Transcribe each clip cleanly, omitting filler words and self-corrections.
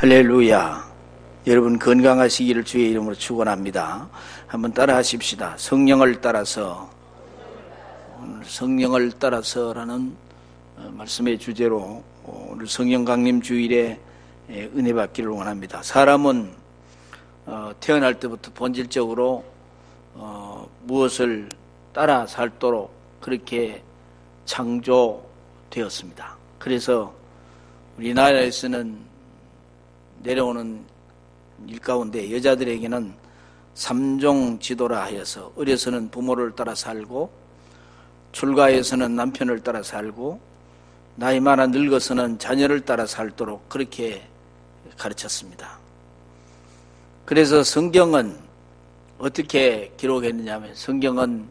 할렐루야. 여러분 건강하시기를 주의 이름으로 축원합니다. 한번 따라 하십시다. 성령을 따라서, 오늘 성령을 따라서라는 말씀의 주제로 오늘 성령 강림 주일에 은혜 받기를 원합니다. 사람은 태어날 때부터 본질적으로 무엇을 따라 살도록 그렇게 창조되었습니다. 그래서 우리나라에서는 내려오는 일 가운데 여자들에게는 3종 지도라 하여서 어려서는 부모를 따라 살고, 출가해서는 남편을 따라 살고, 나이 많아 늙어서는 자녀를 따라 살도록 그렇게 가르쳤습니다. 그래서 성경은 어떻게 기록했느냐 하면, 성경은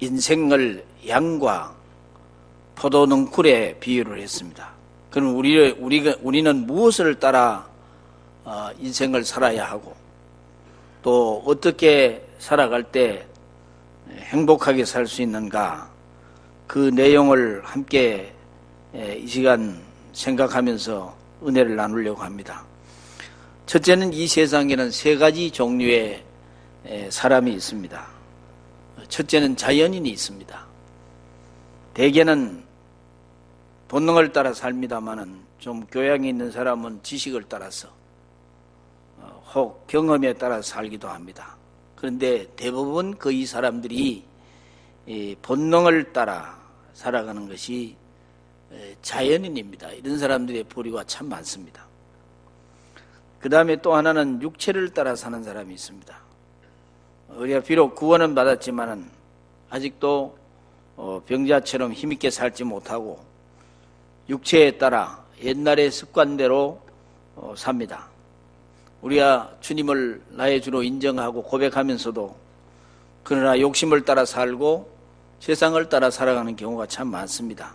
인생을 양과 포도 능쿨에 비유를 했습니다. 그럼 우리는 무엇을 따라 인생을 살아야 하고, 또 어떻게 살아갈 때 행복하게 살 수 있는가, 그 내용을 함께 이 시간 생각하면서 은혜를 나누려고 합니다. 첫째는 이 세상에는 세 가지 종류의 사람이 있습니다. 첫째는 자연인이 있습니다. 대개는 본능을 따라 삽니다마는 좀 교양이 있는 사람은 지식을 따라서 혹 경험에 따라 살기도 합니다. 그런데 대부분 거의 사람들이 본능을 따라 살아가는 것이 자연인입니다. 이런 사람들의 부류가 참 많습니다. 그 다음에 또 하나는 육체를 따라 사는 사람이 있습니다. 우리가 비록 구원은 받았지만은 아직도 병자처럼 힘있게 살지 못하고 육체에 따라 옛날의 습관대로 삽니다. 우리가 주님을 나의 주로 인정하고 고백하면서도 그러나 욕심을 따라 살고 세상을 따라 살아가는 경우가 참 많습니다.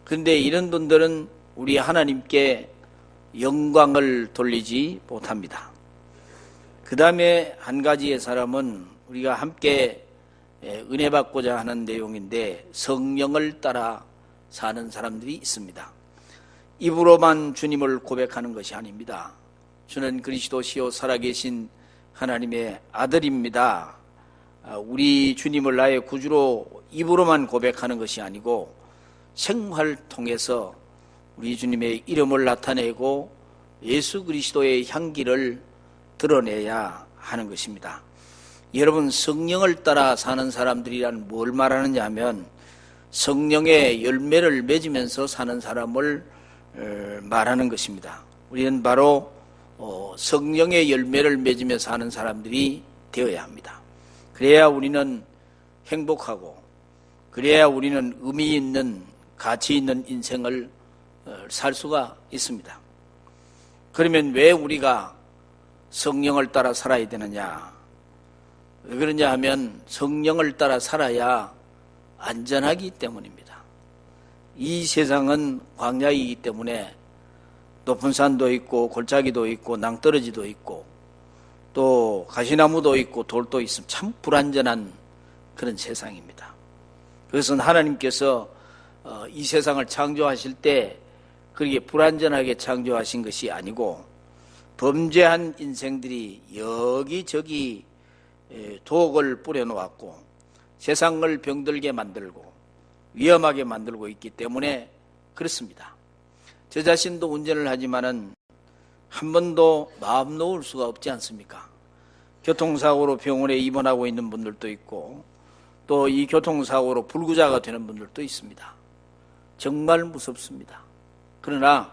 그런데 이런 분들은 우리 하나님께 영광을 돌리지 못합니다. 그 다음에 한 가지의 사람은 우리가 함께 은혜 받고자 하는 내용인데, 성령을 따라 사는 사람들이 있습니다. 입으로만 주님을 고백하는 것이 아닙니다. 주는 그리스도시요 살아계신 하나님의 아들입니다. 우리 주님을 나의 구주로 입으로만 고백하는 것이 아니고 생활을 통해서 우리 주님의 이름을 나타내고 예수 그리스도의 향기를 드러내야 하는 것입니다. 여러분, 성령을 따라 사는 사람들이란 뭘 말하느냐 하면 성령의 열매를 맺으면서 사는 사람을 말하는 것입니다. 우리는 바로 성령의 열매를 맺으며 사는 사람들이 되어야 합니다. 그래야 우리는 행복하고, 그래야 우리는 의미 있는, 가치 있는 인생을 살 수가 있습니다. 그러면 왜 우리가 성령을 따라 살아야 되느냐? 왜 그러냐 하면 성령을 따라 살아야 안전하기 때문입니다. 이 세상은 광야이기 때문에 높은 산도 있고 골짜기도 있고 낭떠러지도 있고 또 가시나무도 있고 돌도 있으면 참 불안전한 그런 세상입니다. 그것은 하나님께서 이 세상을 창조하실 때 그렇게 불안전하게 창조하신 것이 아니고, 범죄한 인생들이 여기저기 독을 뿌려놓았고 세상을 병들게 만들고 위험하게 만들고 있기 때문에 그렇습니다. 저 자신도 운전을 하지만은 한 번도 마음 놓을 수가 없지 않습니까? 교통사고로 병원에 입원하고 있는 분들도 있고 또 이 교통사고로 불구자가 되는 분들도 있습니다. 정말 무섭습니다. 그러나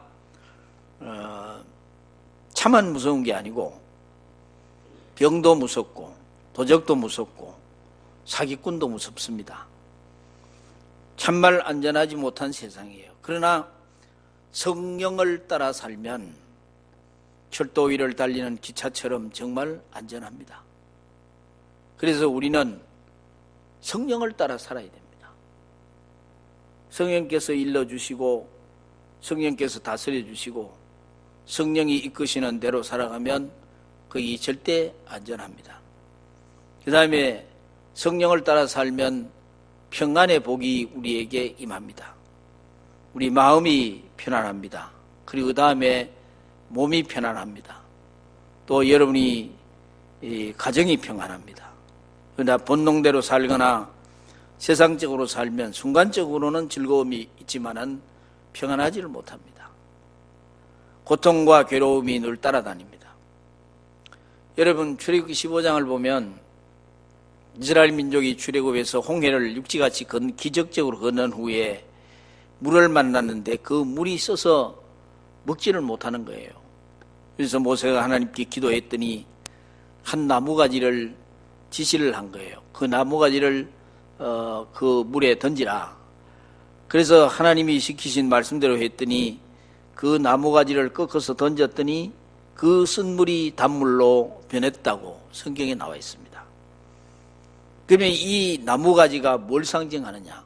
차만 무서운 게 아니고 병도 무섭고 도적도 무섭고 사기꾼도 무섭습니다. 참말 안전하지 못한 세상이에요. 그러나 성령을 따라 살면 철도 위를 달리는 기차처럼 정말 안전합니다. 그래서 우리는 성령을 따라 살아야 됩니다. 성령께서 일러주시고 성령께서 다스려 주시고 성령이 이끄시는 대로 살아가면 거기 절대 안전합니다. 그 다음에 성령을 따라 살면 평안의 복이 우리에게 임합니다. 우리 마음이 편안합니다. 그리고 그 다음에 몸이 편안합니다. 또 여러분이 이 가정이 평안합니다. 그러나 본능대로 살거나 세상적으로 살면 순간적으로는 즐거움이 있지만은 평안하지를 못합니다. 고통과 괴로움이 늘 따라다닙니다. 여러분, 출애굽기 15장을 보면 이스라엘 민족이 출애굽해서 홍해를 육지같이 기적적으로 건넌 후에 물을 만났는데 그 물이 써서 먹지를 못하는 거예요. 그래서 모세가 하나님께 기도했더니 한 나무가지를 지시를 한 거예요. 그 나무가지를 그 물에 던지라. 그래서 하나님이 시키신 말씀대로 했더니 그 나무가지를 꺾어서 던졌더니 그 쓴물이 단물로 변했다고 성경에 나와 있습니다. 그러면 이 나무가지가 뭘 상징하느냐?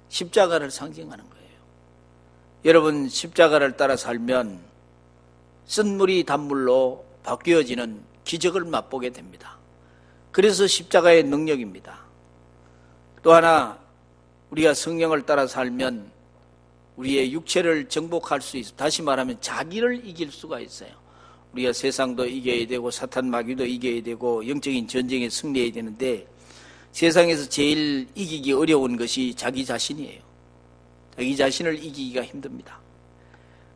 십자가를 상징하는 거예요. 여러분, 십자가를 따라 살면 쓴물이 단물로 바뀌어지는 기적을 맛보게 됩니다. 그래서 십자가의 능력입니다. 또 하나, 우리가 성령을 따라 살면 우리의 육체를 정복할 수 있어요. 다시 말하면 자기를 이길 수가 있어요. 우리가 세상도 이겨야 되고 사탄 마귀도 이겨야 되고 영적인 전쟁에 승리해야 되는데 세상에서 제일 이기기 어려운 것이 자기 자신이에요. 자기 자신을 이기기가 힘듭니다.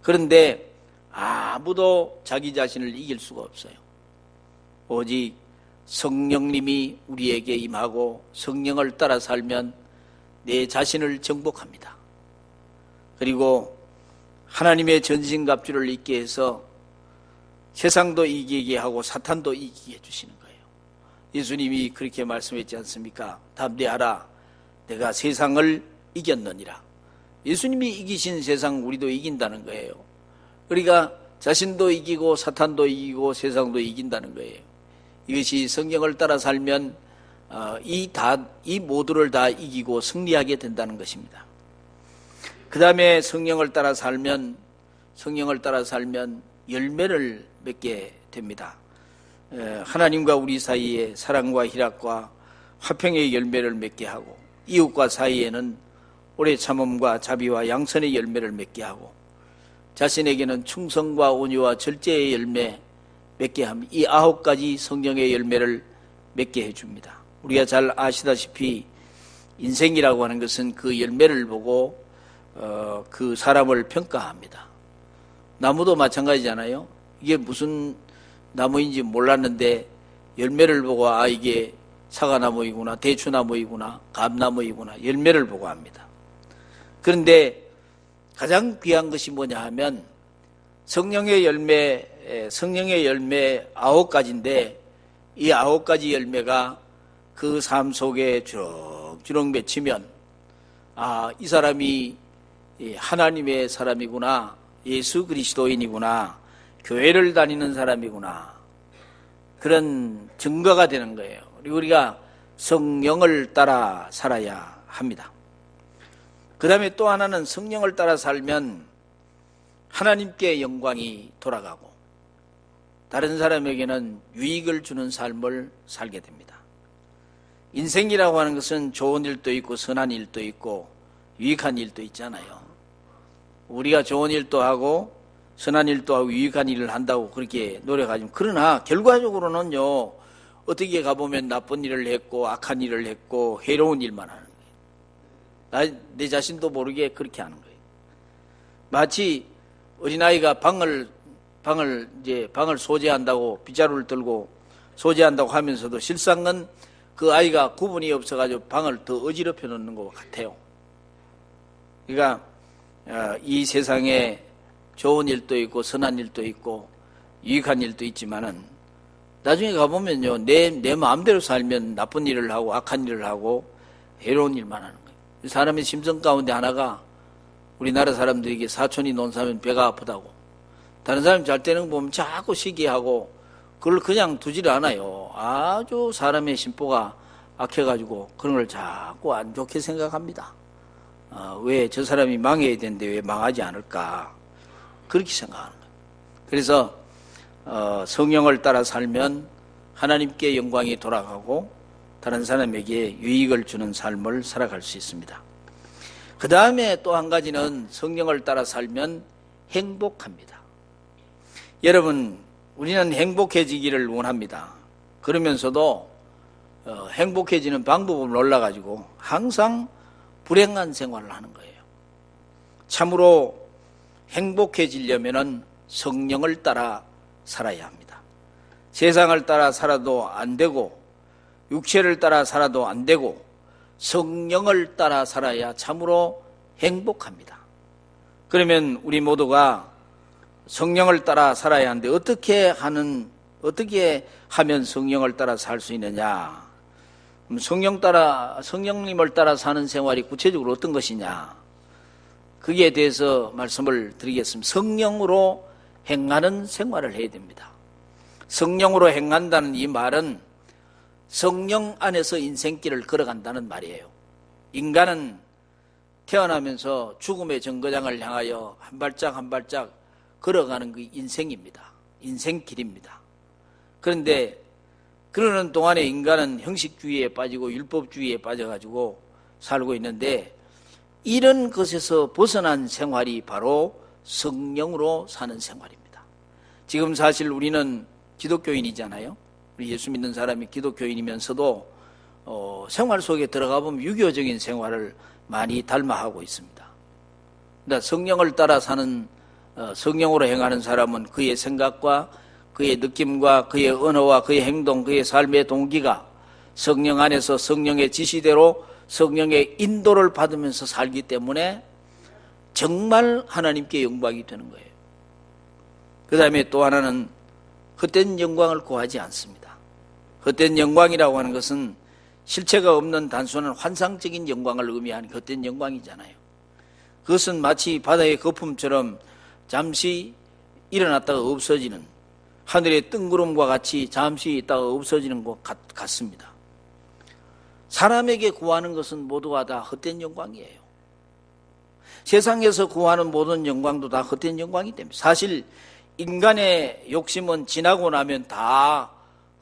그런데 아무도 자기 자신을 이길 수가 없어요. 오직 성령님이 우리에게 임하고 성령을 따라 살면 내 자신을 정복합니다. 그리고 하나님의 전신갑주를 입게 해서 세상도 이기게 하고 사탄도 이기게 해주시는 거예요. 예수님이 그렇게 말씀했지 않습니까? 담대하라, 내가 세상을 이겼느니라. 예수님이 이기신 세상 우리도 이긴다는 거예요. 우리가 자신도 이기고 사탄도 이기고 세상도 이긴다는 거예요. 이것이 성경을 따라 살면 이 모두를 다 이기고 승리하게 된다는 것입니다. 그 다음에 성령을 따라 살면 열매를 맺게 됩니다. 하나님과 우리 사이에 사랑과 희락과 화평의 열매를 맺게 하고 이웃과 사이에는 오래 참음과 자비와 양선의 열매를 맺게 하고 자신에게는 충성과 온유와 절제의 열매 맺게 합니다. 이 9가지 성령의 열매를 맺게 해줍니다. 우리가 잘 아시다시피 인생이라고 하는 것은 그 열매를 보고 그 사람을 평가합니다. 나무도 마찬가지잖아요. 이게 무슨 나무인지 몰랐는데 열매를 보고 이게 사과나무이구나, 대추나무이구나, 감나무이구나 열매를 보고 합니다. 그런데 가장 귀한 것이 뭐냐 하면 성령의 열매 9가지인데 이 9가지 열매가 그 삶 속에 주렁주렁 맺히면 이 사람이 하나님의 사람이구나, 예수 그리스도인이구나, 교회를 다니는 사람이구나, 그런 증거가 되는 거예요. 그리고 우리가 성령을 따라 살아야 합니다. 그 다음에 또 하나는 성령을 따라 살면 하나님께 영광이 돌아가고 다른 사람에게는 유익을 주는 삶을 살게 됩니다. 인생이라고 하는 것은 좋은 일도 있고 선한 일도 있고 유익한 일도 있잖아요. 우리가 좋은 일도 하고 선한 일도 하고 유익한 일을 한다고 그렇게 노력하지만 그러나 결과적으로는요, 어떻게 가보면 나쁜 일을 했고 악한 일을 했고 해로운 일만 하는 거예요. 내 자신도 모르게 그렇게 하는 거예요. 마치 어린아이가 방을 소재한다고 빗자루를 들고 소재한다고 하면서도 실상은 그 아이가 구분이 없어가지고 방을 더 어지럽혀 놓는 것 같아요. 그러니까 이 세상에 좋은 일도 있고 선한 일도 있고 유익한 일도 있지만은 나중에 가보면요, 내 마음대로 살면 나쁜 일을 하고 악한 일을 하고 해로운 일만 하는 거예요. 사람의 심성 가운데 하나가 우리나라 사람들에게 사촌이 논사면 배가 아프다고, 다른 사람이 잘 되는 거 보면 자꾸 시기하고 그걸 그냥 두지를 않아요. 아주 사람의 심보가 악해가지고 그런 걸 자꾸 안 좋게 생각합니다. 왜 저 사람이 망해야 되는데 왜 망하지 않을까, 그렇게 생각하는 거예요. 그래서 성령을 따라 살면 하나님께 영광이 돌아가고 다른 사람에게 유익을 주는 삶을 살아갈 수 있습니다. 그 다음에 또 한 가지는 성령을 따라 살면 행복합니다. 여러분, 우리는 행복해지기를 원합니다. 그러면서도 행복해지는 방법을 몰라가지고 항상 불행한 생활을 하는 거예요. 참으로 행복해지려면 성령을 따라 살아야 합니다. 세상을 따라 살아도 안 되고 육체를 따라 살아도 안 되고 성령을 따라 살아야 참으로 행복합니다. 그러면 우리 모두가 성령을 따라 살아야 하는데 어떻게 하면 성령을 따라 살 수 있느냐? 성령님을 따라 사는 생활이 구체적으로 어떤 것이냐? 거기에 대해서 말씀을 드리겠습니다. 성령으로 행하는 생활을 해야 됩니다. 성령으로 행한다는 이 말은 성령 안에서 인생길을 걸어간다는 말이에요. 인간은 태어나면서 죽음의 정거장을 향하여 한 발짝 한 발짝 걸어가는 그 인생입니다. 인생길입니다. 그런데 그러는 동안에 인간은 형식주의에 빠지고 율법주의에 빠져가지고 살고 있는데 이런 것에서 벗어난 생활이 바로 성령으로 사는 생활입니다. 지금 사실 우리는 기독교인이잖아요. 우리 예수 믿는 사람이 기독교인이면서도 생활 속에 들어가 보면 유교적인 생활을 많이 닮아하고 있습니다. 그러니까 성령을 따라 사는 성령으로 행하는 사람은 그의 생각과 그의 느낌과 그의 언어와 그의 행동, 그의 삶의 동기가 성령 안에서 성령의 지시대로 성령의 인도를 받으면서 살기 때문에 정말 하나님께 영광이 되는 거예요. 그 다음에 또 하나는 헛된 영광을 구하지 않습니다. 헛된 영광이라고 하는 것은 실체가 없는 단순한 환상적인 영광을 의미하는 헛된 영광이잖아요. 그것은 마치 바다의 거품처럼 잠시 일어났다가 없어지는 하늘의 뜬구름과 같이 잠시 있다가 없어지는 것 같습니다. 사람에게 구하는 것은 모두가 다 헛된 영광이에요. 세상에서 구하는 모든 영광도 다 헛된 영광이 됩니다. 사실 인간의 욕심은 지나고 나면 다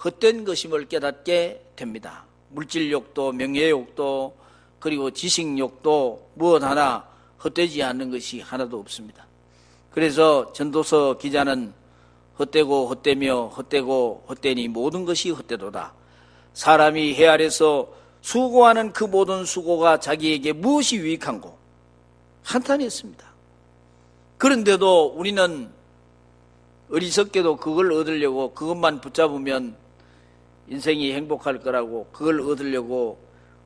헛된 것임을 깨닫게 됩니다. 물질욕도 명예욕도 그리고 지식욕도 무엇 하나 헛되지 않는 것이 하나도 없습니다. 그래서 전도서 기자는 헛되고 헛되며 헛되고 헛되니 모든 것이 헛되도다. 사람이 해 아래서 수고하는 그 모든 수고가 자기에게 무엇이 유익한고 한탄했습니다. 그런데도 우리는 어리석게도 그걸 얻으려고 그것만 붙잡으면 인생이 행복할 거라고 그걸 얻으려고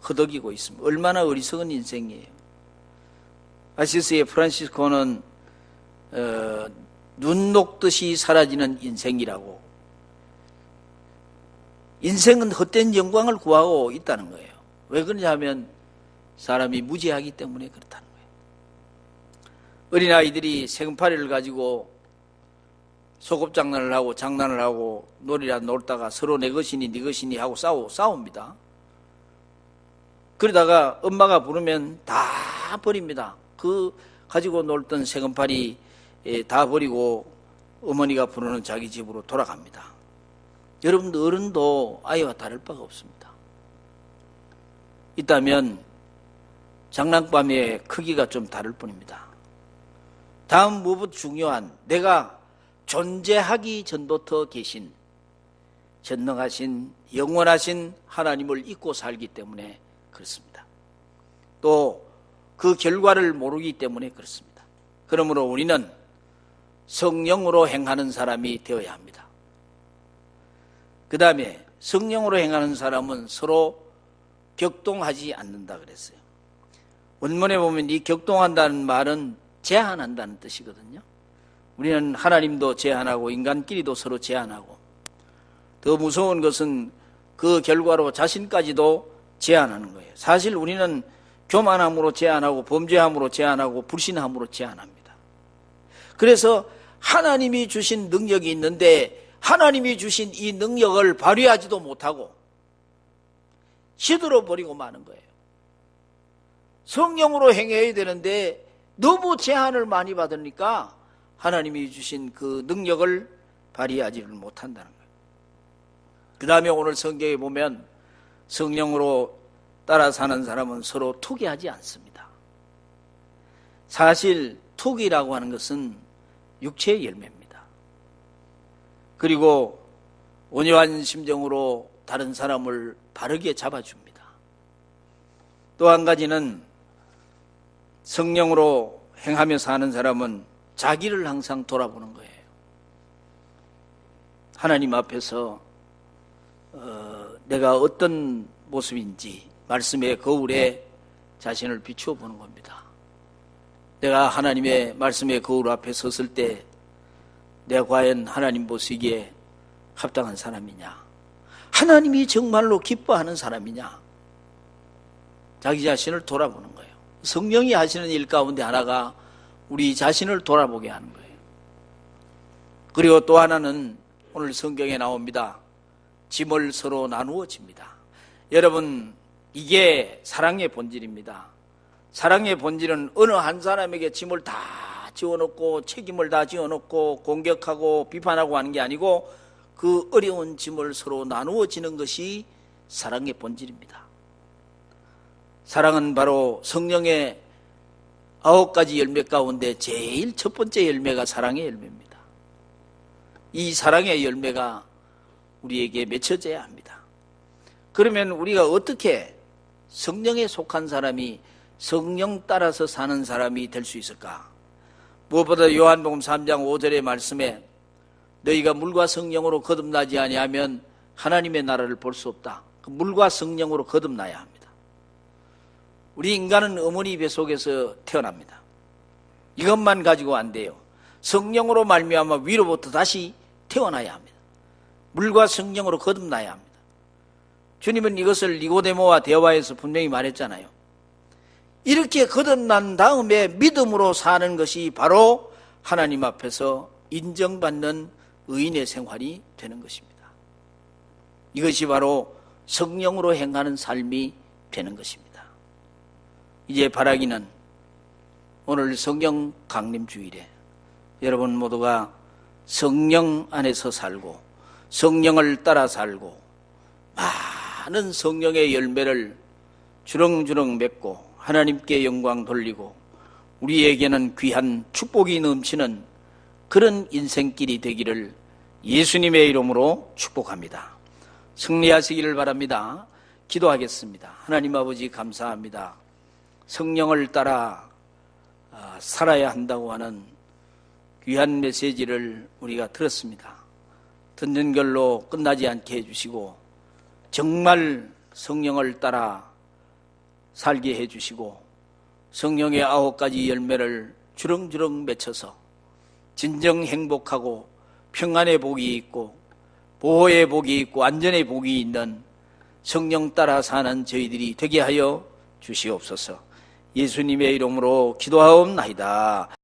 허덕이고 있습니다. 얼마나 어리석은 인생이에요. 아시스의 프란시스코는 눈 녹듯이 사라지는 인생이라고, 인생은 헛된 영광을 구하고 있다는 거예요. 왜 그러냐면 사람이 무지하기 때문에 그렇다는 거예요. 어린아이들이 세금파리를 가지고 소꿉장난을 하고 장난을 하고 놀이라 놀다가 서로 내 것이니 네 것이니 하고 싸웁니다. 그러다가 엄마가 부르면 다 버립니다. 그 가지고 놀던 세금파리 다 버리고 어머니가 부르는 자기 집으로 돌아갑니다. 여러분, 어른도 아이와 다를 바가 없습니다. 있다면 장난감의 크기가 좀 다를 뿐입니다. 다음 무엇보다 중요한, 내가 존재하기 전부터 계신 전능하신 영원하신 하나님을 잊고 살기 때문에 그렇습니다. 또 그 결과를 모르기 때문에 그렇습니다. 그러므로 우리는 성령으로 행하는 사람이 되어야 합니다. 그 다음에 성령으로 행하는 사람은 서로 격동하지 않는다 그랬어요. 원문에 보면 이 격동한다는 말은 제한한다는 뜻이거든요. 우리는 하나님도 제한하고 인간끼리도 서로 제한하고, 더 무서운 것은 그 결과로 자신까지도 제한하는 거예요. 사실 우리는 교만함으로 제한하고 범죄함으로 제한하고 불신함으로 제한합니다. 그래서 하나님이 주신 능력이 있는데 하나님이 주신 이 능력을 발휘하지도 못하고 시들어 버리고 마는 거예요. 성령으로 행해야 되는데 너무 제한을 많이 받으니까 하나님이 주신 그 능력을 발휘하지를 못한다는 거예요. 그 다음에 오늘 성경에 보면 성령으로 따라 사는 사람은 서로 투기하지 않습니다. 사실 투기라고 하는 것은 육체의 열매입니다. 그리고 온유한 심정으로 다른 사람을 바르게 잡아줍니다. 또 한 가지는 성령으로 행하며 사는 사람은 자기를 항상 돌아보는 거예요. 하나님 앞에서 내가 어떤 모습인지 말씀의 거울에 자신을 비추어 보는 겁니다. 내가 하나님의 말씀의 거울 앞에 섰을 때 내가 과연 하나님 보시기에 합당한 사람이냐, 하나님이 정말로 기뻐하는 사람이냐, 자기 자신을 돌아보는 거예요. 성령이 하시는 일 가운데 하나가 우리 자신을 돌아보게 하는 거예요. 그리고 또 하나는 오늘 성경에 나옵니다. 짐을 서로 나누어 집니다. 여러분, 이게 사랑의 본질입니다. 사랑의 본질은 어느 한 사람에게 짐을 다 지어놓고 책임을 다 지어놓고 공격하고 비판하고 하는 게 아니고 그 어려운 짐을 서로 나누어지는 것이 사랑의 본질입니다. 사랑은 바로 성령의 9가지 열매 가운데 제일 첫 번째 열매가 사랑의 열매입니다. 이 사랑의 열매가 우리에게 맺혀져야 합니다. 그러면 우리가 어떻게 성령에 속한 사람이 성령 따라서 사는 사람이 될 수 있을까? 무엇보다 요한복음 3장 5절의 말씀에 너희가 물과 성령으로 거듭나지 아니하면 하나님의 나라를 볼 수 없다. 그 물과 성령으로 거듭나야 합니다. 우리 인간은 어머니 뱃속에서 태어납니다. 이것만 가지고 안 돼요. 성령으로 말미암아 위로부터 다시 태어나야 합니다. 물과 성령으로 거듭나야 합니다. 주님은 이것을 니고데모와 대화에서 분명히 말했잖아요. 이렇게 거듭난 다음에 믿음으로 사는 것이 바로 하나님 앞에서 인정받는 의인의 생활이 되는 것입니다. 이것이 바로 성령으로 행하는 삶이 되는 것입니다. 이제 바라기는 오늘 성령 강림 주일에 여러분 모두가 성령 안에서 살고 성령을 따라 살고 많은 성령의 열매를 주렁주렁 맺고 하나님께 영광 돌리고 우리에게는 귀한 축복이 넘치는 그런 인생길이 되기를 예수님의 이름으로 축복합니다. 승리하시기를 바랍니다. 기도하겠습니다. 하나님 아버지 감사합니다. 성령을 따라 살아야 한다고 하는 귀한 메시지를 우리가 들었습니다. 듣는 걸로 끝나지 않게 해주시고 정말 성령을 따라 살게 해주시고 성령의 9가지 열매를 주렁주렁 맺혀서 진정 행복하고 평안의 복이 있고 보호의 복이 있고 안전의 복이 있는 성령 따라 사는 저희들이 되게 하여 주시옵소서. 예수님의 이름으로 기도하옵나이다.